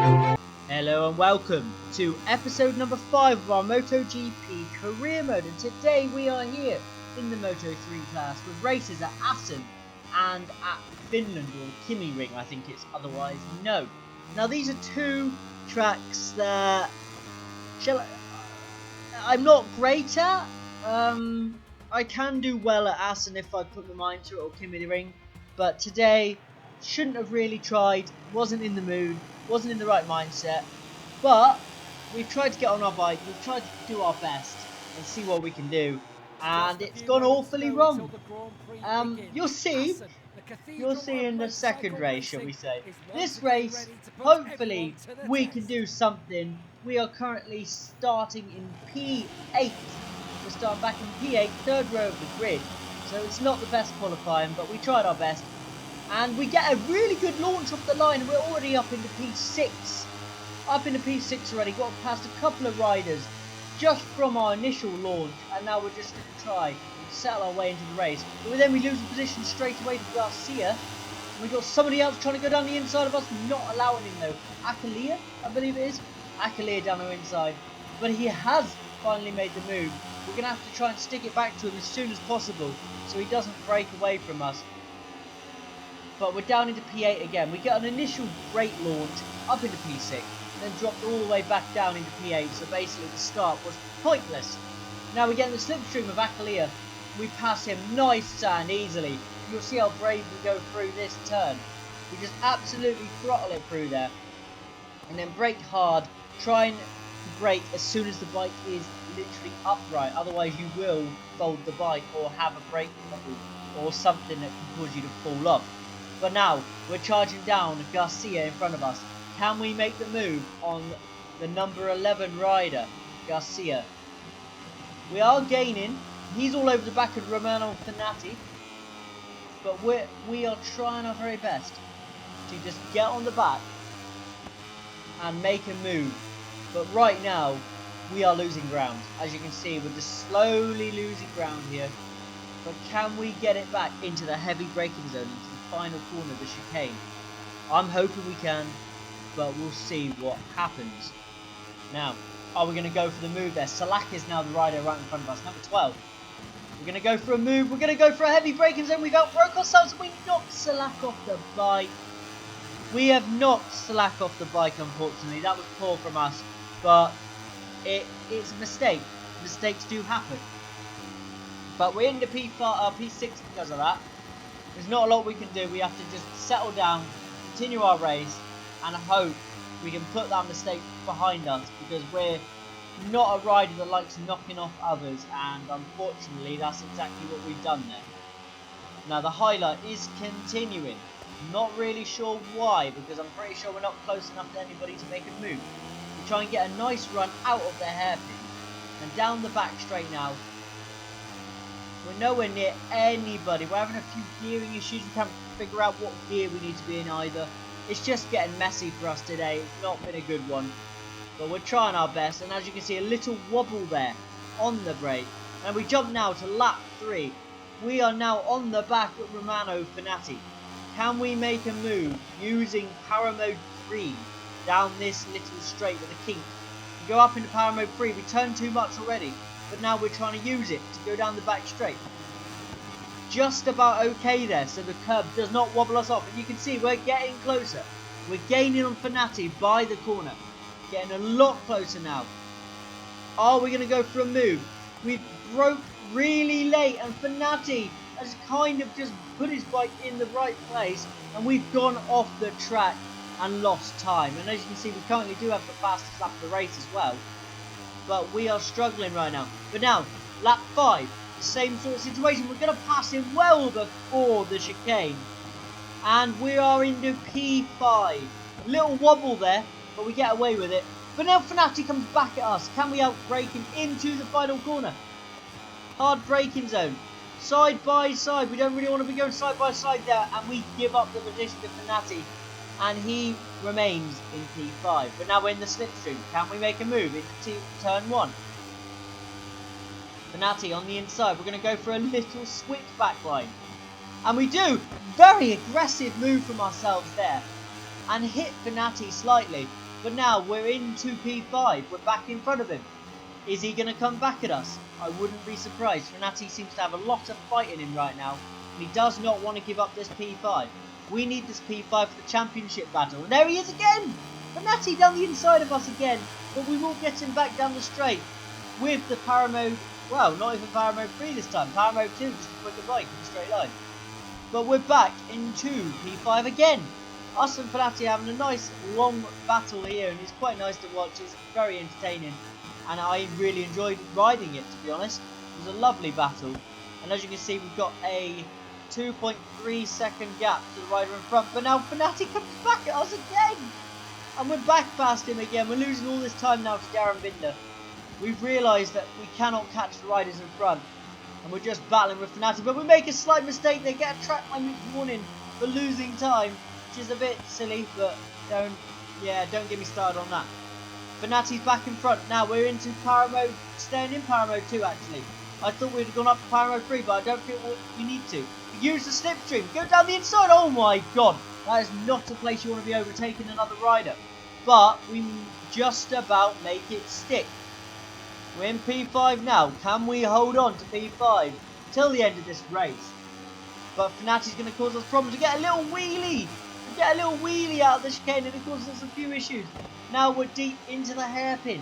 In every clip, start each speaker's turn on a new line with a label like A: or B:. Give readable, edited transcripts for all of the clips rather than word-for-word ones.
A: Hello and welcome to episode number 5 of our MotoGP career mode, and today we are here in the Moto 3 class with races at Assen and at Finland, or Kimi Ring I think it's otherwise known. Now these are two tracks that I'm not great at. I can do well at Assen if I put my mind to it, or Kimi Ring, but today shouldn't have really tried, wasn't in the mood, wasn't in the right mindset, but we've tried to get on our bike, we've tried to do our best and see what we can do, and it's gone awfully wrong. You'll see in the second race, shall we say. This race, hopefully we can do something. We are currently starting in P8. We're starting back in P8, third row of the grid, so it's not the best qualifying, but we tried our best. And we get a really good launch off the line, and we're already up into P6. Up into P6 already, got past a couple of riders just from our initial launch, and now we're just going to try and settle our way into the race. But then we lose the position straight away to Garcia. We got somebody else trying to go down the inside of us, not allowing him though. Akalia, I believe it is. Akalia down the inside. But he has finally made the move. We're going to have to try and stick it back to him as soon as possible so he doesn't break away from us. But we're down into P8 again. We get an initial great launch up into P6, then dropped all the way back down into P8, so basically the start was pointless. Now we get in the slipstream of Akalia. We pass him nice and easily. You'll see how brave we go through this turn. We just absolutely throttle it through there. And then brake hard, trying to brake as soon as the bike is literally upright. Otherwise you will fold the bike or have a brake bubble or something that can cause you to fall off. But now we're charging down Garcia in front of us. Can we make the move on the number 11 rider, Garcia? We are gaining. He's all over the back of Romano Fenati. But we are trying our very best to just get on the back and make a move. But right now, we are losing ground. As you can see, we're just slowly losing ground here. But can we get it back into the heavy braking zone, into the final corner of the chicane? I'm hoping we can, but we'll see what happens. Now, are we going to go for the move there? Salak is now the rider right in front of us, number 12. We're going to go for a move. We're going to go for a heavy braking zone. We've outbroke ourselves and we knocked Salak off the bike. We have knocked Salak off the bike, unfortunately. That was poor from us, but it's a mistake. Mistakes do happen. But we're into P6 because of that. There's not a lot we can do. We have to just settle down, continue our race, and hope we can put that mistake behind us, because we're not a rider that likes knocking off others, and unfortunately that's exactly what we've done there. Now the highlight is continuing. Not really sure why, because I'm pretty sure we're not close enough to anybody to make a move. We try and get a nice run out of their hairpin and down the back straight now. We're nowhere near anybody. We're having a few gearing issues. We can't figure out what gear we need to be in either. It's just getting messy for us today. It's not been a good one. But we're trying our best. And as you can see, a little wobble there on the brake. And we jump now to lap 3. We are now on the back of Romano Fenati. Can we make a move using Power Mode 3 down this little straight with a kink? We go up into Power Mode 3. We turn too much already. But now we're trying to use it to go down the back straight. Just about okay there, so the curb does not wobble us off. And you can see we're getting closer. We're gaining on Fenati by the corner. Getting a lot closer now. Are we going to go for a move? We broke really late, and Fenati has kind of just put his bike in the right place, and we've gone off the track and lost time. And as you can see, we currently do have the fastest lap of the race as well. But we are struggling right now. But now, lap 5, the same sort of situation. We're going to pass him well before the chicane. And we are into P5. A little wobble there, but we get away with it. But now Fenati comes back at us. Can we outbrake him into the final corner? Hard braking zone. Side by side. We don't really want to be going side by side there. And we give up the position to Fenati. And he remains in P5. But now we're in the slipstream. Can we make a move into turn 1? Fenati on the inside. We're going to go for a little switchback line. And we do. Very aggressive move from ourselves there. And hit Fenati slightly. But now we're into P5. We're back in front of him. Is he going to come back at us? I wouldn't be surprised. Fenati seems to have a lot of fight in him right now. And he does not want to give up this P5. We need this P5 for the championship battle. And there he is again! Fenati down the inside of us again. But we will get him back down the straight with the Power Mode. Well, not even Power Mode 3 this time. Power Mode 2 just to put the bike in a straight line. But we're back into P5 again. Us and Fenati having a nice long battle here. And it's quite nice to watch. It's very entertaining. And I really enjoyed riding it, to be honest. It was a lovely battle. And as you can see, we've got a 2.3 second gap to the rider in front. But now Fenati comes back at us again. And we're back past him again. We're losing all this time now to Darren Binder. We've realised that we cannot catch the riders in front. And we're just battling with Fenati. But we make a slight mistake. They get a track limit warning for losing time. Which is a bit silly, but don't get me started on that. Fenati's back in front. Now we're into Power Mode, staying in Power Mode 2 actually. I thought we'd have gone up to Power Mode 3, but I don't feel we need to. Use the slipstream, go down the inside. Oh my god, that is not a place you want to be overtaking another rider. But we just about make it stick. We're in P5 now. Can we hold on to P5 till the end of this race? But Fenati's going to cause us problems. We get a little wheelie. We get a little wheelie out of the chicane and it causes us a few issues. Now we're deep into the hairpin.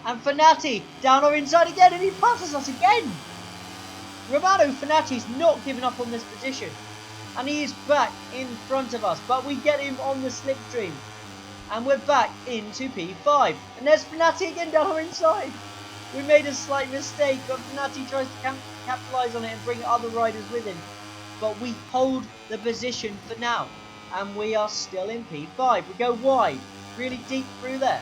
A: And Fenati down our inside again and he passes us again. Romano Fenati's not giving up on this position. And he is back in front of us. But we get him on the slipstream. And we're back into P5. And there's Fenati again down our inside. We made a slight mistake, but Fenati tries to capitalise on it and bring other riders with him. But we hold the position for now. And we are still in P5. We go wide. Really deep through there.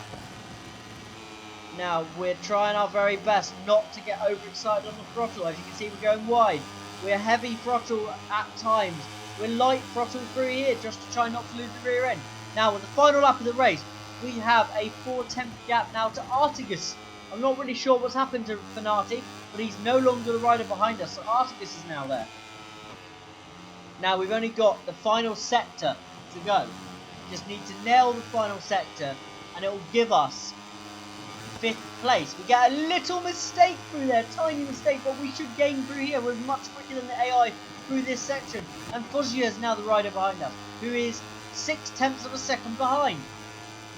A: Now we're trying our very best not to get overexcited on the throttle. As you can see, we're going wide. We're heavy throttle at times. We're light throttle through here just to try not to lose the rear end. Now with the final lap of the race, we have a 4/10 gap now to Artigas. I'm not really sure what's happened to Fenati, but he's no longer the rider behind us, so Artigas is now there. Now we've only got the final sector to go. Just need to nail the final sector and it will give us 5th place. We get a little mistake through there, tiny mistake, but we should gain through here. We're much quicker than the AI through this section. And Foggia is now the rider behind us, who is 0.6 of a second behind.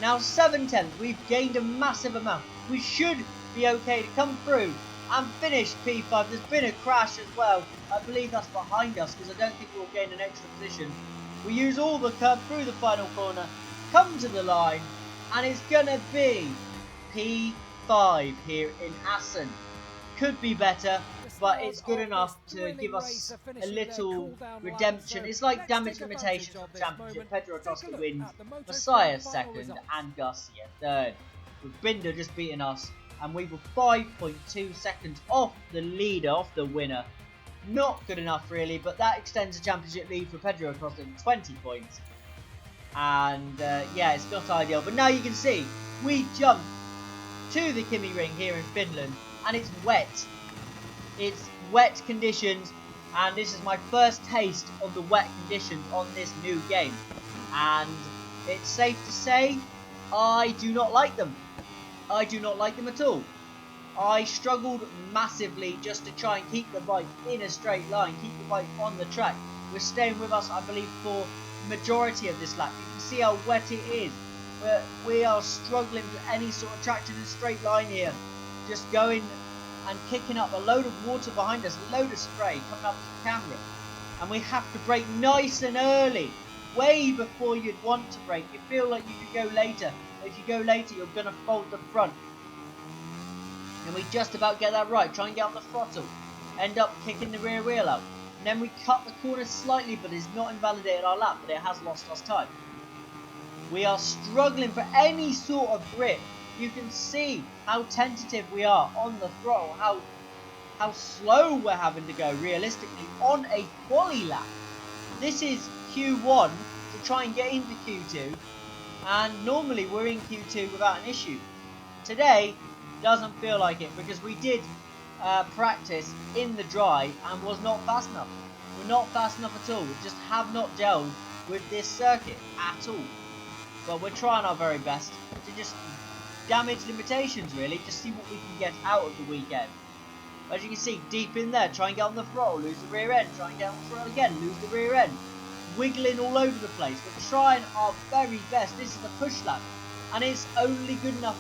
A: Now 7/10, we've gained a massive amount. We should be okay to come through and finish P5. There's been a crash as well. I believe that's behind us because I don't think we'll gain an extra position. We use all the curve through the final corner, come to the line, and it's going to be P5 here in Assen. Could be better, but it's good enough to give us a little redemption. It's like damage limitation for the championship. Pedro Acosta wins, Messiah second, and Garcia third. With Binder just beating us, and we were 5.2 seconds off the leader, off the winner. Not good enough really, but that extends the championship lead for Pedro Acosta to 20 points. And yeah, it's not ideal. But now you can see, we jumped to the Kimi Ring here in Finland, and it's wet. It's wet conditions, and this is my first taste of the wet conditions on this new game. And it's safe to say, I do not like them. I do not like them at all. I struggled massively just to try and keep the bike in a straight line, keep the bike on the track. We're staying with us, I believe, for the majority of this lap. You can see how wet it is. We are struggling with any sort of traction in a straight line here. Just going and kicking up a load of water behind us, a load of spray coming up to the camera. And we have to brake nice and early, way before you'd want to brake. You feel like you could go later. If you go later, you're going to fold the front. And we just about get that right. Try and get on the throttle. End up kicking the rear wheel out. And then we cut the corner slightly, but it's not invalidated our lap, but it has lost us time. We are struggling for any sort of grip. You can see how tentative we are on the throttle, how slow we're having to go realistically on a quali lap. This is Q1 to try and get into Q2, and normally we're in Q2 without an issue. Today doesn't feel like it because we did practice in the dry and was not fast enough. We're not fast enough at all. We just have not gelled with this circuit at all. but we're trying our very best to just damage limitations, really, just see what we can get out of the weekend. As you can see, deep in there, try and get on the throttle, lose the rear end, try and get on the throttle again, lose the rear end. Wiggling all over the place. We're trying our very best. This is a push lap, and it's only good enough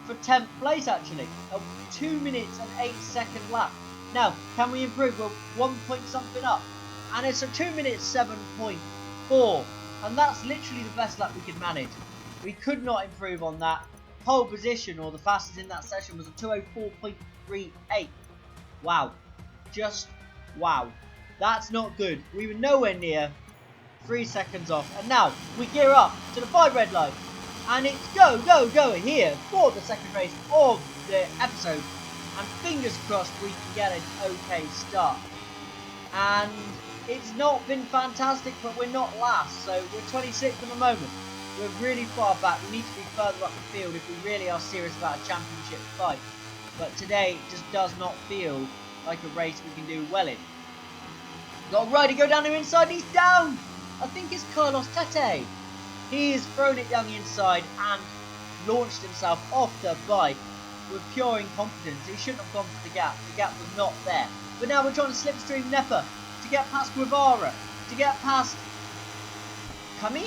A: for 10th place, actually. A 2 minutes and 8 second lap. Now, can we improve? We're 1 point something up, and it's a 2 minutes 7.4, and that's literally the best lap we could manage. We could not improve on that. Pole position, or the fastest in that session, was a 2:04.38. Wow. Just wow. That's not good. We were nowhere near 3 seconds off. And now we gear up to the 5 red line. And it's go, go, go here for the second race of the episode. And fingers crossed we can get an okay start. And it's not been fantastic, but we're not last. So we're 26th at the moment. We're really far back. We need to be further up the field if we really are serious about a championship fight. But today it just does not feel like a race we can do well in. Got a rider go down the inside, he's down! I think it's Carlos Tete. He has thrown it down the inside and launched himself off the bike with pure incompetence. He shouldn't have gone for the gap was not there. But now we're trying to slipstream Nepa to get past Guevara, to get past Kami?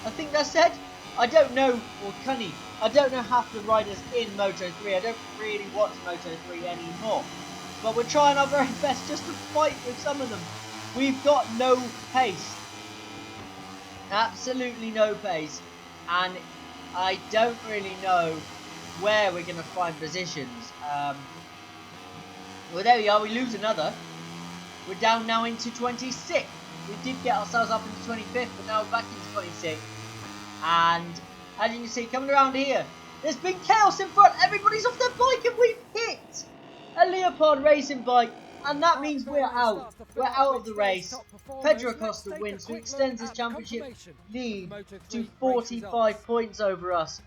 A: I think that's said. I don't know, or Cunny. I don't know half the riders in Moto3. I don't really watch Moto3 anymore. But we're trying our very best just to fight with some of them. We've got no pace. Absolutely no pace. And I don't really know where we're going to find positions. Well, there we are. We lose another. We're down now into 26th. We did get ourselves up into 25th, but now we're back into 26th. And as you can see, coming around here, there's been chaos in front. Everybody's off their bike, and we've hit a Leopard racing bike, and that means we're out. We're out of the race. Pedro Acosta wins, who extends his championship lead to 45 points over us.